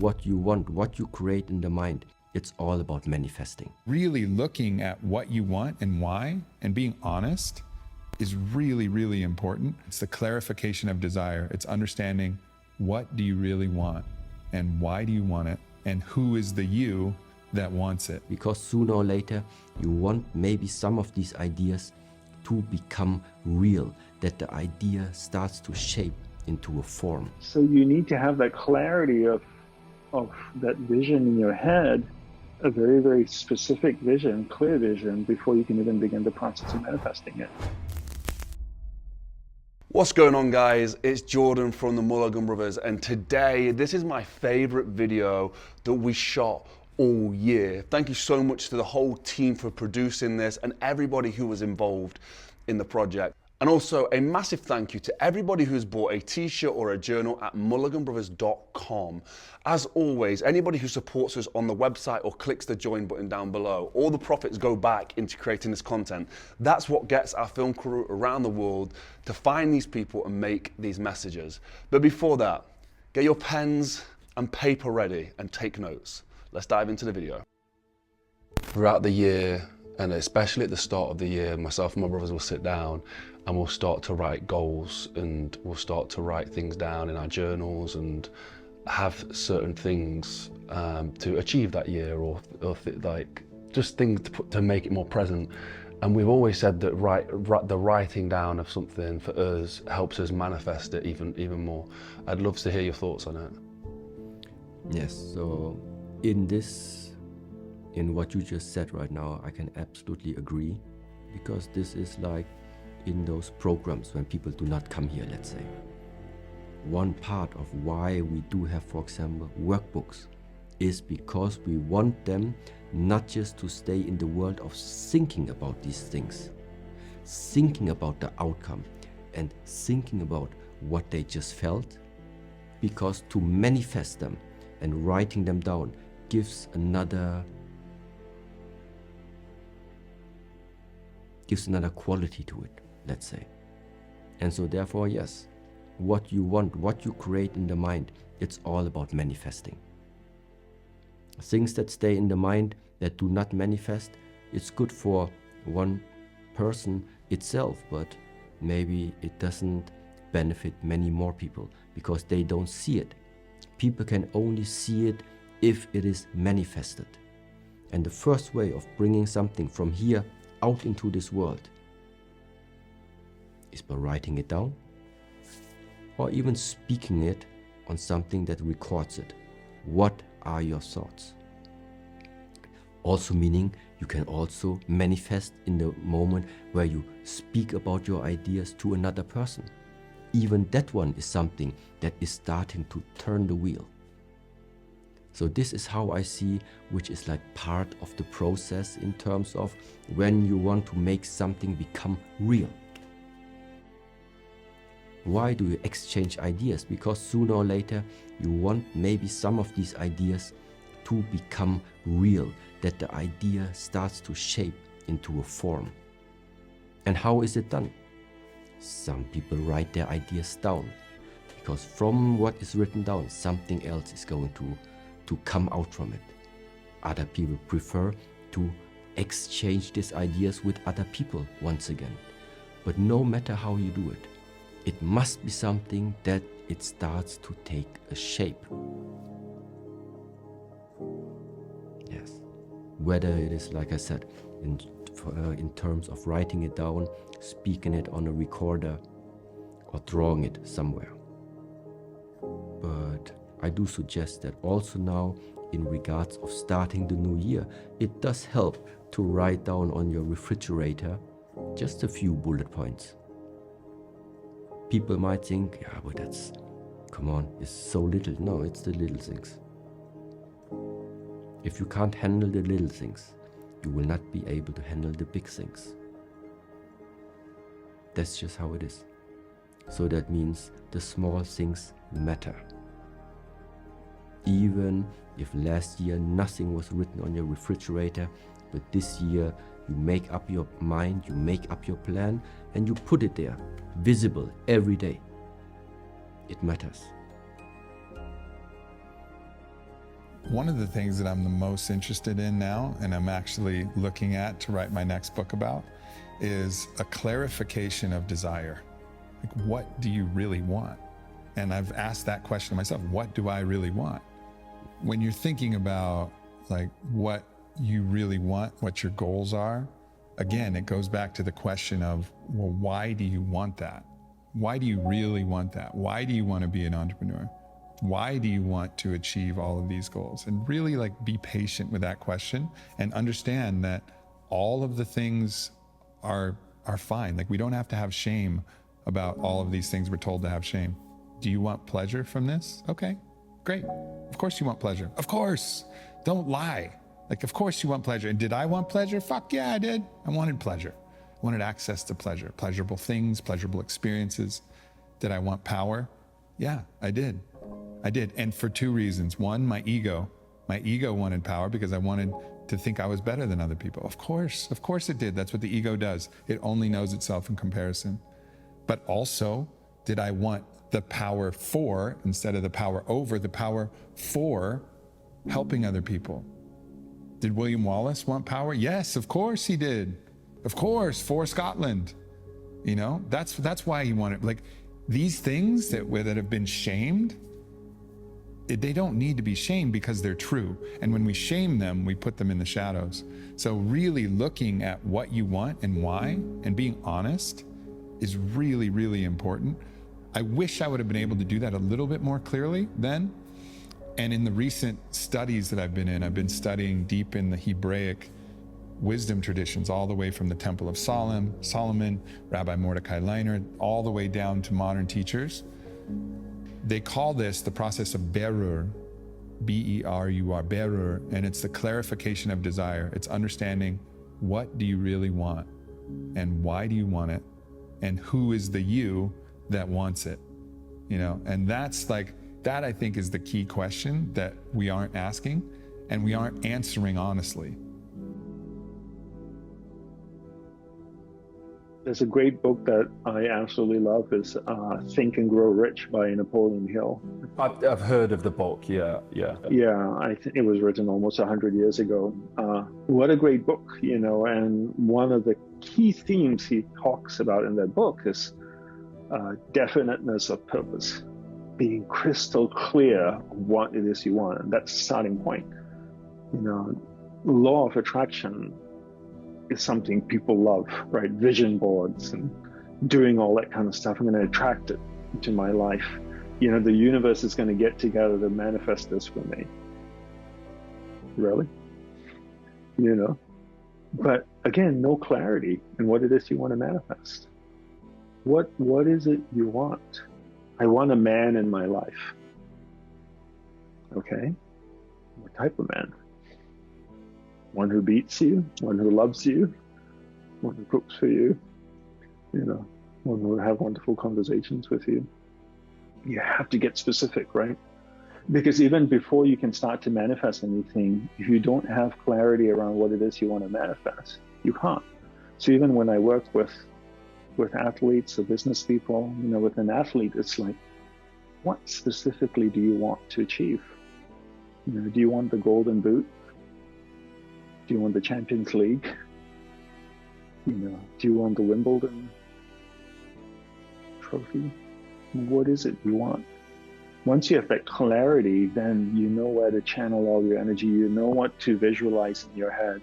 what you want, what you create in the mind, it's all about manifesting. Really looking at what you want and why, and being honest is really, really important. It's the clarification of desire. It's understanding what do you really want and why do you want it and who is the you that wants it. Because sooner or later, you want maybe some of these ideas to become real, that the idea starts to shape into a form. So you need to have that clarity of that vision in your head, a very, very specific vision, clear vision, before you can even begin the process of manifesting it. What's going on, guys? It's Jordan from the Mulligan brothers, and today this is my favorite video that we shot all year. Thank you so much to the whole team for producing this and everybody who was involved in the project. And also a massive thank you to everybody who's bought a t-shirt or a journal at mulliganbrothers.com. As always, anybody who supports us on the website or clicks the join button down below, all the profits go back into creating this content. That's what gets our film crew around the world to find these people and make these messages. But before that, get your pens and paper ready and take notes. Let's dive into the video. Throughout the year, and especially at the start of the year, myself and my brothers will sit down and we'll start to write goals, and we'll start to write things down in our journals and have certain things to achieve that year, or like just things to make it more present. And we've always said that the writing down of something for us helps us manifest it even more. I'd love to hear your thoughts on it. Yes, so in what you just said right now, I can absolutely agree, because this is like in those programs when people do not come here, let's say. One part of why we do have, for example, workbooks is because we want them not just to stay in the world of thinking about these things, thinking about the outcome and thinking about what they just felt, because to manifest them and writing them down gives another quality to it, let's say. And so therefore, yes, what you want, what you create in the mind, it's all about manifesting. Things that stay in the mind that do not manifest, it's good for one person itself, but maybe it doesn't benefit many more people because they don't see it. People can only see it if it is manifested. And the first way of bringing something from here out into this world is by writing it down, or even speaking it on something that records it. What are your thoughts? Also meaning you can also manifest in the moment where you speak about your ideas to another person. Even that one is something that is starting to turn the wheel. So this is how I see, which is like part of the process in terms of when you want to make something become real. Why do you exchange ideas? Because sooner or later you want maybe some of these ideas to become real, that the idea starts to shape into a form. And how is it done? Some people write their ideas down, because from what is written down, something else is going to come out from it. Other people prefer to exchange these ideas with other people once again. But no matter how you do it, it must be something that it starts to take a shape. Yes. Whether it is, like I said, in terms of writing it down, speaking it on a recorder, or drawing it somewhere. But I do suggest that also now, in regards of starting the new year, it does help to write down on your refrigerator just a few bullet points. People might think, yeah, but come on, it's so little. No, it's the little things. If you can't handle the little things, you will not be able to handle the big things. That's just how it is. So that means the small things matter. Even if last year nothing was written on your refrigerator, but this year you make up your mind, you make up your plan, and you put it there, visible every day. It matters. One of the things that I'm the most interested in now, and I'm actually looking at to write my next book about, is a clarification of desire. Like, what do you really want? And I've asked that question to myself, what do I really want? When you're thinking about like what you really want, what your goals are, again, it goes back to the question of, well, why do you want that? Why do you really want that? Why do you want to be an entrepreneur? Why do you want to achieve all of these goals? And really like be patient with that question and understand that all of the things are fine. Like we don't have to have shame about all of these things we're told to have shame. Do you want pleasure from this? Okay, great. Of course you want pleasure. Of course. Don't lie. Like, of course you want pleasure. And did I want pleasure? Fuck yeah, I did. I wanted pleasure. I wanted access to pleasure, pleasurable things, pleasurable experiences. Did I want power? Yeah, I did. And for two reasons. One, my ego wanted power because I wanted to think I was better than other people. Of course it did. That's what the ego does. It only knows itself in comparison. But also, did I want the power for, instead of the power over, the power for helping other people? Did William Wallace want power? Yes, of course he did. Of course, for Scotland. You know, that's why he wanted, like, these things that have been shamed, they don't need to be shamed because they're true. And when we shame them, we put them in the shadows. So really looking at what you want and why, and being honest is really, really important. I wish I would have been able to do that a little bit more clearly then. And in the recent studies that I've been in, I've been studying deep in the Hebraic wisdom traditions, all the way from the Temple of Solomon, Rabbi Mordecai Leiner, all the way down to modern teachers. They call this the process of berur, B-E-R-U-R, berur, and it's the clarification of desire. It's understanding, what do you really want, and why do you want it, and who is the you that wants it, you know? And that's like, that I think is the key question that we aren't asking, and we aren't answering honestly. There's a great book that I absolutely love, is Think and Grow Rich by Napoleon Hill. I've heard of the book, yeah. Yeah, I think it was written almost 100 years ago. What a great book, you know, and one of the key themes he talks about in that book is definiteness of purpose, being crystal clear what it is you want, and that's the starting point. You know, law of attraction is something people love, right? Vision boards and doing all that kind of stuff. I'm going to attract it into my life. You know, the universe is going to get together to manifest this for me. Really? You know? But again, no clarity in what it is you want to manifest. What is it you want? I want a man in my life. Okay. What type of man? One who beats you, one who loves you, one who cooks for you, you know, one who will have wonderful conversations with you. You have to get specific, right? Because even before you can start to manifest anything, if you don't have clarity around what it is you want to manifest, you can't. So even when I work with athletes or business people, you know, with an athlete, it's like, what specifically do you want to achieve? You know, do you want the golden boot? Do you want the Champions League? You know, do you want the Wimbledon trophy? What is it you want? Once you have that clarity, then you know where to channel all your energy. You know what to visualize in your head.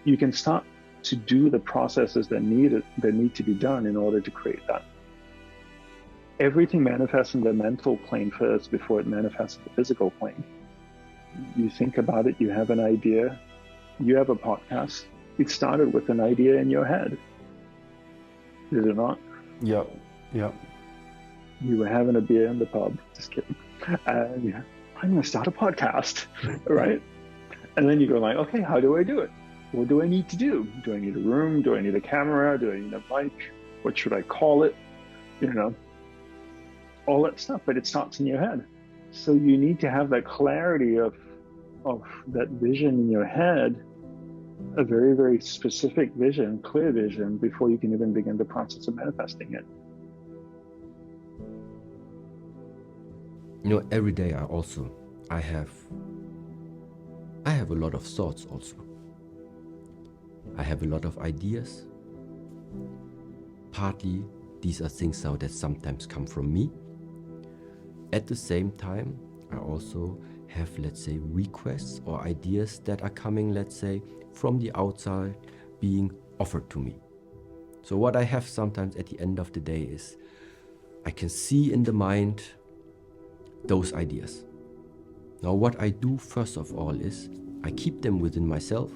You can start to do the processes that need to be done in order to create that. Everything manifests in the mental plane first before it manifests in the physical plane. You think about it, you have an idea, you have a podcast. It started with an idea in your head. Did it not? Yep. You were having a beer in the pub, just kidding. I'm going to start a podcast, right? And then you go like, okay, how do I do it? What do I need to do? Do I need a room? Do I need a camera? Do I need a mic? What should I call it? You know, all that stuff, but it starts in your head. So you need to have that clarity of that vision in your head, a very, very specific vision, clear vision, before you can even begin the process of manifesting it. every day I have a lot of thoughts also. I have a lot of ideas. Partly, these are things now that sometimes come from me. At the same time, I also have, let's say, requests or ideas that are coming, let's say, from the outside being offered to me. So what I have sometimes at the end of the day is I can see in the mind those ideas. Now what I do first of all is I keep them within myself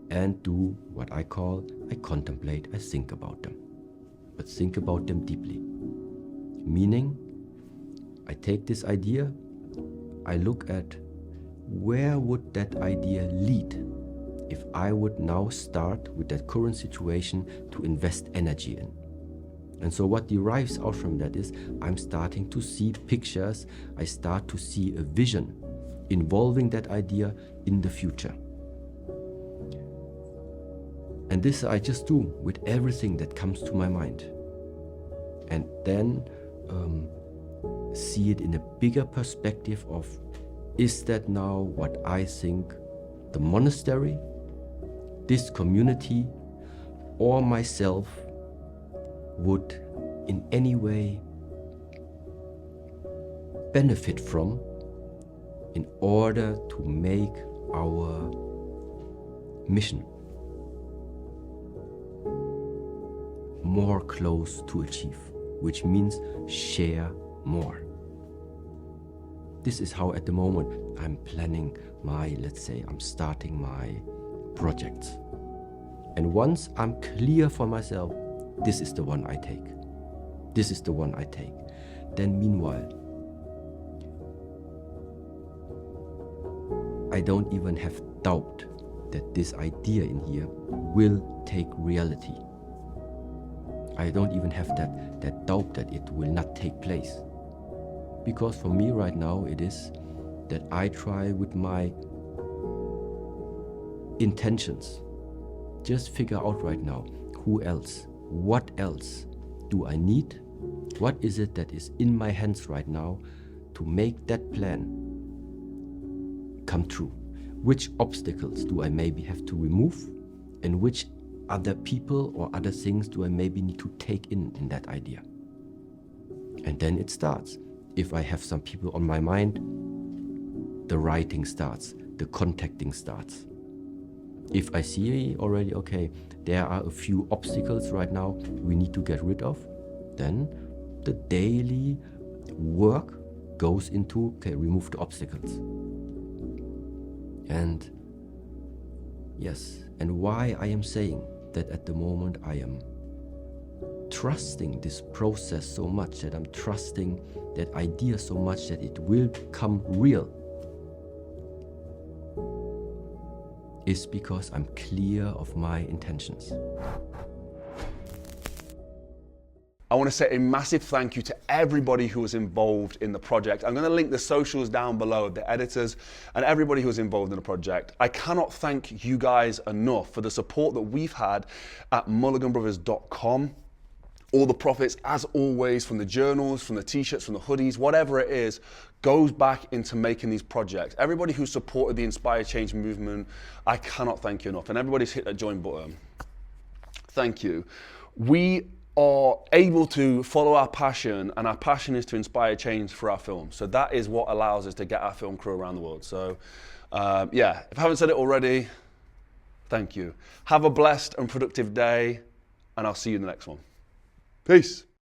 and do what I contemplate, I think about them. But think about them deeply. Meaning, I take this idea, I look at where would that idea lead if I would now start with that current situation to invest energy in. And so what derives out from that is I'm starting to see pictures, I start to see a vision involving that idea in the future. And this I just do with everything that comes to my mind. And then see it in a bigger perspective of, is that now what I think the monastery, this community, or myself would in any way benefit from in order to make our mission more close to achieve, which means share more. This is how at the moment I'm planning my, let's say, I'm starting my projects. And once I'm clear for myself, this is the one I take. This is the one I take. Then meanwhile, I don't even have doubt that this idea in here will take reality. I don't even have that doubt that it will not take place. Because for me right now it is that I try with my intentions, just figure out right now, who else, what else do I need? What is it that is in my hands right now to make that plan come true? Which obstacles do I maybe have to remove? And which other people or other things do I maybe need to take in that idea? And then it starts. If I have some people on my mind, the writing starts, the contacting starts. If I see already, okay, there are a few obstacles right now we need to get rid of, then the daily work goes into, okay, remove the obstacles. And yes, and why I am saying that at the moment I am trusting this process so much, that I'm trusting that idea so much that it will become real, is because I'm clear of my intentions. I want to say a massive thank you to everybody who was involved in the project. I'm going to link the socials down below of the editors and everybody who was involved in the project. I cannot thank you guys enough for the support that we've had at mulliganbrothers.com. All the profits, as always, from the journals, from the t-shirts, from the hoodies, whatever it is, goes back into making these projects. Everybody who supported the Inspire Change movement, I cannot thank you enough. And everybody's hit that join button. Thank you. We are able to follow our passion, and our passion is to inspire change for our film. So that is what allows us to get our film crew around the world. So yeah, if I haven't said it already, thank you. Have a blessed and productive day, and I'll see you in the next one. Peace.